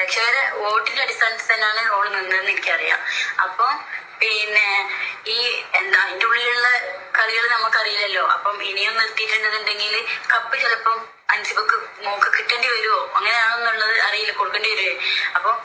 പ്രേക്ഷകരെ വോട്ടിന്റെ അടിസ്ഥാനത്തിൽ തന്നെയാണ് ഓള് നിന്നതെന്ന് എനിക്കറിയാം. അപ്പം ഈ അതിന്റെ ഉള്ളിലുള്ള കളികൾ നമുക്കറിയില്ലല്ലോ. അപ്പം ഇനിയും നിർത്തിയിട്ടുണ്ടെന്നുണ്ടെങ്കിൽ കപ്പ് ചിലപ്പം അൻസിബക്ക് മോക്ക് കിട്ടേണ്ടി വരുമോ, അങ്ങനെയാണോന്നുള്ളത് അറിയില്ല, കൊടുക്കേണ്ടി വരുമോ. അപ്പം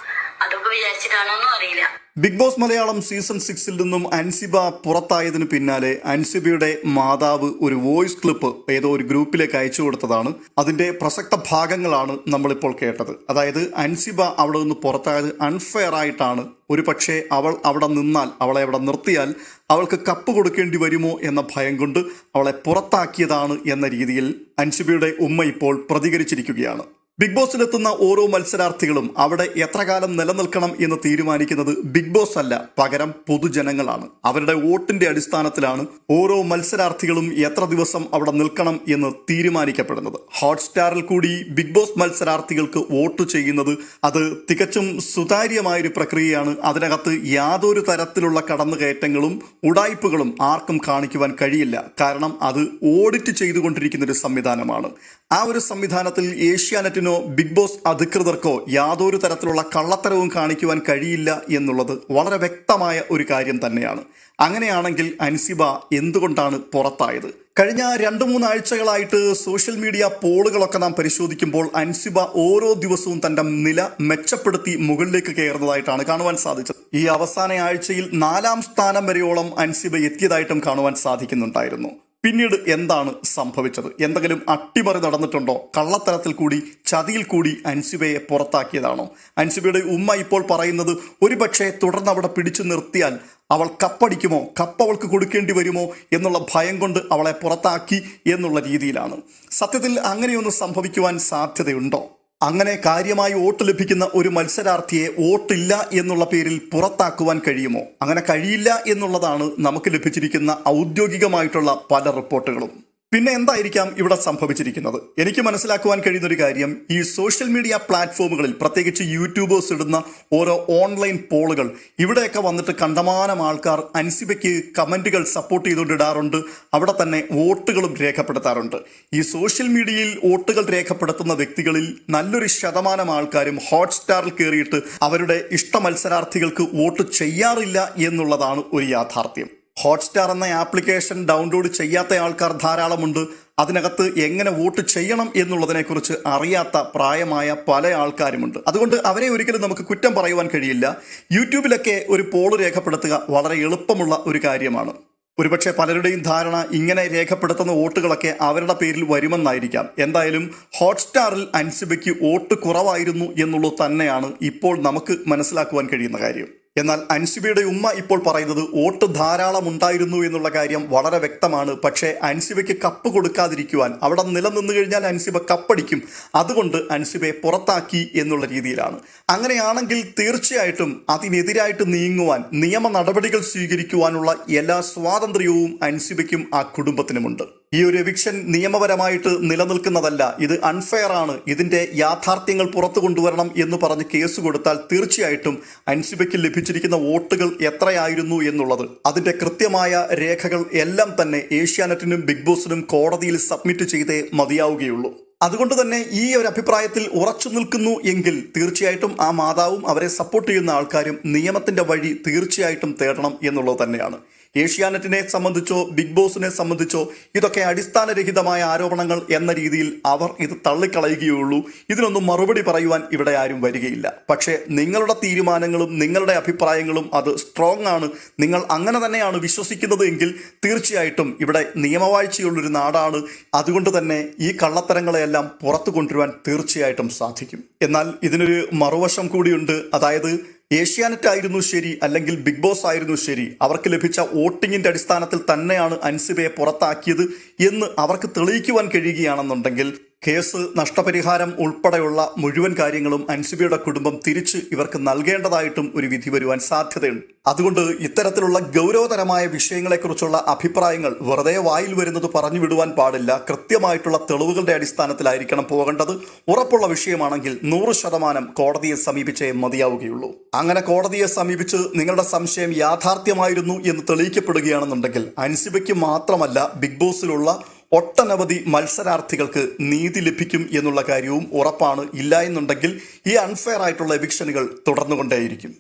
അതൊക്കെ വിചാരിച്ചിട്ടാണോന്നും അറിയില്ല. ബിഗ് ബോസ് മലയാളം സീസൺ 6 നിന്നും അൻസിബ പുറത്തായതിനു പിന്നാലെ അൻസിബയുടെ മാതാവ് ഒരു വോയിസ് ക്ലിപ്പ് ഏതോ ഒരു ഗ്രൂപ്പിലേക്ക് അയച്ചു കൊടുത്തതാണ്. അതിന്റെ പ്രസക്ത ഭാഗങ്ങളാണ് നമ്മളിപ്പോൾ കേട്ടത്. അതായത് അൻസിബ അവിടെ നിന്ന് പുറത്തായത് അൺഫെയർ ആയിട്ടാണ്. ഒരു പക്ഷേ അവൾ അവിടെ നിന്നാൽ, അവളെ അവിടെ നിർത്തിയാൽ അവൾക്ക് കപ്പ് കൊടുക്കേണ്ടി വരുമോ എന്ന ഭയം കൊണ്ട് അവളെ പുറത്താക്കിയതാണ് എന്ന രീതിയിൽ അൻസിബയുടെ ഉമ്മ ഇപ്പോൾ പ്രതികരിച്ചിരിക്കുകയാണ്. ബിഗ് ബോസിലെത്തുന്ന ഓരോ മത്സരാർത്ഥികളും അവിടെ എത്ര കാലം നിലനിൽക്കണം എന്ന് തീരുമാനിക്കുന്നത് ബിഗ് ബോസ് അല്ല, പകരം പൊതുജനങ്ങളാണ്. അവരുടെ വോട്ടിന്റെ അടിസ്ഥാനത്തിലാണ് ഓരോ മത്സരാർത്ഥികളും എത്ര ദിവസം അവിടെ നിൽക്കണം എന്ന് തീരുമാനിക്കപ്പെടുന്നത്. ഹോട്ട്സ്റ്റാറിൽ കൂടി ബിഗ് ബോസ് മത്സരാർത്ഥികൾക്ക് വോട്ട് ചെയ്യുന്നത് അത് തികച്ചും സുതാര്യമായൊരു പ്രക്രിയയാണ്. അതിനകത്ത് യാതൊരു തരത്തിലുള്ള കടന്നുകയറ്റങ്ങളും ഉടായ്പകളും ആർക്കും കാണിക്കുവാൻ കഴിയില്ല. കാരണം അത് ഓഡിറ്റ് ചെയ്തുകൊണ്ടിരിക്കുന്ന ഒരു സംവിധാനമാണ്. ആ ഒരു സംവിധാനത്തിൽ ഏഷ്യാനെറ്റിനോ ബിഗ് ബോസ് അധികൃതർക്കോ യാതൊരു തരത്തിലുള്ള കള്ളത്തരവും കാണിക്കുവാൻ കഴിയില്ല എന്നുള്ളത് വളരെ വ്യക്തമായ ഒരു കാര്യം തന്നെയാണ്. അങ്ങനെയാണെങ്കിൽ അൻസിബ എന്തുകൊണ്ടാണ് പുറത്തായത്? കഴിഞ്ഞ 2-3 ആഴ്ചകളായിട്ട് സോഷ്യൽ മീഡിയ പോളുകളൊക്കെ നാം പരിശോധിക്കുമ്പോൾ അൻസിബ ഓരോ ദിവസവും തന്റെ നില മെച്ചപ്പെടുത്തി മുകളിലേക്ക് കയറുന്നതായിട്ടാണ് കാണുവാൻ സാധിച്ചത്. ഈ അവസാന ആഴ്ചയിൽ 4ാം സ്ഥാനം വരെയോളം അൻസിബ എത്തിയതായിട്ടും കാണുവാൻ സാധിക്കുന്നുണ്ടായിരുന്നു. പിന്നീട് എന്താണ് സംഭവിച്ചത്? എന്തെങ്കിലും അട്ടിമറി നടന്നിട്ടുണ്ടോ? കള്ളത്തരത്തിൽ കൂടി, ചതിയിൽ കൂടി അൻസിബയെ പുറത്താക്കിയതാണോ? അൻസിബയുടെ ഉമ്മ ഇപ്പോൾ പറയുന്നത് ഒരുപക്ഷെ തുടർന്ന് അവിടെ പിടിച്ചു നിർത്തിയാൽ അവൾ കപ്പടിക്കുമോ, കപ്പ് അവൾക്ക് കൊടുക്കേണ്ടി വരുമോ എന്നുള്ള ഭയം കൊണ്ട് അവളെ പുറത്താക്കി എന്നുള്ള രീതിയിലാണ്. സത്യത്തിൽ അങ്ങനെയൊന്നും സംഭവിക്കുവാൻ സാധ്യതയുണ്ടോ? അങ്ങനെ കാര്യമായി വോട്ട് ലഭിക്കുന്ന ഒരു മത്സരാർത്ഥിയെ വോട്ടില്ല എന്നുള്ള പേരിൽ പുറത്താക്കുവാൻ കഴിയുമോ? അങ്ങനെ കഴിയില്ല എന്നുള്ളതാണ് നമുക്ക് ലഭിച്ചിരിക്കുന്ന ഔദ്യോഗികമായിട്ടുള്ള പല റിപ്പോർട്ടുകളും. പിന്നെ എന്തായിരിക്കാം ഇവിടെ സംഭവിച്ചിരിക്കുന്നത്? എനിക്ക് മനസ്സിലാക്കുവാൻ കഴിയുന്ന ഒരു കാര്യം, ഈ സോഷ്യൽ മീഡിയ പ്ലാറ്റ്ഫോമുകളിൽ പ്രത്യേകിച്ച് യൂട്യൂബേഴ്സ് ഇടുന്ന ഓരോ ഓൺലൈൻ പോളുകൾ, ഇവിടെയൊക്കെ വന്നിട്ട് കണ്ടമാനം ആൾക്കാർ അൻസിബയ്ക്ക് കമന്റുകൾ സപ്പോർട്ട് ചെയ്തുകൊണ്ടിടാറുണ്ട്. അവിടെ തന്നെ വോട്ടുകളും രേഖപ്പെടുത്താറുണ്ട്. ഈ സോഷ്യൽ മീഡിയയിൽ വോട്ടുകൾ രേഖപ്പെടുത്തുന്ന വ്യക്തികളിൽ നല്ലൊരു ശതമാനം ആൾക്കാരും ഹോട്ട്സ്റ്റാറിൽ കയറിയിട്ട് അവരുടെ ഇഷ്ട മത്സരാർത്ഥികൾക്ക് വോട്ട് ചെയ്യാറില്ല എന്നുള്ളതാണ് ഒരു യാഥാർത്ഥ്യം. ഹോട്ട്സ്റ്റാർ എന്ന ആപ്ലിക്കേഷൻ ഡൗൺലോഡ് ചെയ്യാത്ത ആൾക്കാർ ധാരാളമുണ്ട്. അതിനകത്ത് എങ്ങനെ വോട്ട് ചെയ്യണം എന്നുള്ളതിനെക്കുറിച്ച് അറിയാത്ത പ്രായമായ പല ആൾക്കാരുമുണ്ട്. അതുകൊണ്ട് അവരെ ഒരിക്കലും നമുക്ക് കുറ്റം പറയുവാൻ കഴിയില്ല. യൂട്യൂബിലൊക്കെ ഒരു പോള് രേഖപ്പെടുത്തുക വളരെ എളുപ്പമുള്ള ഒരു കാര്യമാണ്. ഒരുപക്ഷെ പലരുടെയും ധാരണ ഇങ്ങനെ രേഖപ്പെടുത്തുന്ന വോട്ടുകളൊക്കെ അവരുടെ പേരിൽ വരുമെന്നായിരിക്കാം. എന്തായാലും ഹോട്ട്സ്റ്റാറിൽ അൻസിബയ്ക്ക് വോട്ട് കുറവായിരുന്നു എന്നുള്ളത് തന്നെയാണ് ഇപ്പോൾ നമുക്ക് മനസ്സിലാക്കുവാൻ കഴിയുന്ന കാര്യം. എന്നാൽ അൻസിബയുടെ ഉമ്മ ഇപ്പോൾ പറയുന്നത് വോട്ട് ധാരാളം ഉണ്ടായിരുന്നു എന്നുള്ള കാര്യം വളരെ വ്യക്തമാണ്. പക്ഷേ അൻസിബയ്ക്ക് കപ്പ് കൊടുക്കാതിരിക്കുവാൻ, അവിടെ നിലനിന്ന് കഴിഞ്ഞാൽ അൻസിബ കപ്പടിക്കും, അതുകൊണ്ട് അൻസിബയെ പുറത്താക്കി എന്നുള്ള രീതിയിലാണ്. അങ്ങനെയാണെങ്കിൽ തീർച്ചയായിട്ടും അതിനെതിരായിട്ട് നീങ്ങുവാൻ, നിയമ നടപടികൾ സ്വീകരിക്കുവാനുള്ള എല്ലാ സ്വാതന്ത്ര്യവും അൻസിബയ്ക്കും ആ കുടുംബത്തിനുമുണ്ട്. ഈ ഒരു എവിക്ഷൻ നിയമപരമായിട്ട് നിലനിൽക്കുന്നതല്ല, ഇത് അൺഫെയർ ആണ്, ഇതിന്റെ യാഥാർത്ഥ്യങ്ങൾ പുറത്തു കൊണ്ടുവരണം എന്ന് പറഞ്ഞ് കേസ് കൊടുത്താൽ തീർച്ചയായിട്ടും അൻസിബയ്ക്ക് ലഭിച്ചിരിക്കുന്ന വോട്ടുകൾ എത്രയായിരുന്നു എന്നുള്ളത്, അതിന്റെ കൃത്യമായ രേഖകൾ എല്ലാം തന്നെ ഏഷ്യാനെറ്റിനും ബിഗ് ബോസിനും കോടതിയിൽ സബ്മിറ്റ് ചെയ്തേ മതിയാവുകയുള്ളൂ. അതുകൊണ്ട് തന്നെ ഈ ഒരു അഭിപ്രായത്തിൽ ഉറച്ചു നിൽക്കുന്നു എങ്കിൽ തീർച്ചയായിട്ടും ആ മാതാവും അവരെ സപ്പോർട്ട് ചെയ്യുന്ന ആൾക്കാരും നിയമത്തിന്റെ വഴി തീർച്ചയായിട്ടും തേടണം എന്നുള്ളത് തന്നെയാണ്. ഏഷ്യാനെറ്റിനെ സംബന്ധിച്ചോ ബിഗ് ബോസിനെ സംബന്ധിച്ചോ ഇതൊക്കെ അടിസ്ഥാനരഹിതമായ ആരോപണങ്ങൾ എന്ന രീതിയിൽ അവർ ഇത് തള്ളിക്കളയുകയുള്ളൂ. ഇതിനൊന്നും മറുപടി പറയുവാൻ ഇവിടെ ആരും വരികയില്ല. പക്ഷേ നിങ്ങളുടെ തീരുമാനങ്ങളും നിങ്ങളുടെ അഭിപ്രായങ്ങളും അത് സ്ട്രോങ് ആണ്, നിങ്ങൾ അങ്ങനെ തന്നെയാണ് വിശ്വസിക്കുന്നത് എങ്കിൽ തീർച്ചയായിട്ടും ഇവിടെ നിയമവാഴ്ചയുള്ളൊരു നാടാണ്. അതുകൊണ്ട് തന്നെ ഈ കള്ളത്തരങ്ങളെയെല്ലാം പുറത്തു കൊണ്ടുവരുവാൻ തീർച്ചയായിട്ടും സാധിക്കും. എന്നാൽ ഇതിനൊരു മറുവശം കൂടിയുണ്ട്. അതായത് ഏഷ്യാനെറ്റ് ആയിരുന്നു ശരി, അല്ലെങ്കിൽ ബിഗ് ബോസ് ആയിരുന്നു ശരി, അവർക്ക് ലഭിച്ച വോട്ടിങ്ങിന്റെ അടിസ്ഥാനത്തിൽ തന്നെയാണ് അൻസിബയെ പുറത്താക്കിയത് എന്ന് അവർക്ക് തെളിയിക്കുവാൻ കഴിയുകയാണെന്നുണ്ടെങ്കിൽ കേസ്, നഷ്ടപരിഹാരം ഉൾപ്പെടെയുള്ള മുഴുവൻ കാര്യങ്ങളും അൻസിബയുടെ കുടുംബം തിരിച്ച് ഇവർക്ക് നൽകേണ്ടതായിട്ടും ഒരു വിധി വരുവാൻ സാധ്യതയുണ്ട്. അതുകൊണ്ട് ഇത്തരത്തിലുള്ള ഗൗരവതരമായ വിഷയങ്ങളെക്കുറിച്ചുള്ള അഭിപ്രായങ്ങൾ വെറുതെ വായിൽ വരുന്നത് പറഞ്ഞു വിടുവാൻ പാടില്ല. കൃത്യമായിട്ടുള്ള തെളിവുകളുടെ അടിസ്ഥാനത്തിലായിരിക്കണം പോകേണ്ടത്. ഉറപ്പുള്ള വിഷയമാണെങ്കിൽ 100% കോടതിയെ സമീപിച്ചേ മതിയാവുകയുള്ളൂ. അങ്ങനെ കോടതിയെ സമീപിച്ച് നിങ്ങളുടെ സംശയം യാഥാർത്ഥ്യമായിരുന്നു എന്ന് തെളിയിക്കപ്പെടുകയാണെന്നുണ്ടെങ്കിൽ അൻസിബയ്ക്ക് മാത്രമല്ല, ബിഗ് ബോസിലുള്ള ഒട്ടനവധി മത്സരാർത്ഥികൾക്ക് നീതി ലഭിക്കും എന്നുള്ള കാര്യവും ഉറപ്പാണ്. ഇല്ല എന്നുണ്ടെങ്കിൽ ഈ അൺഫെയർ ആയിട്ടുള്ള എവിക്ഷനുകൾ തുടർന്നുകൊണ്ടേയിരിക്കും.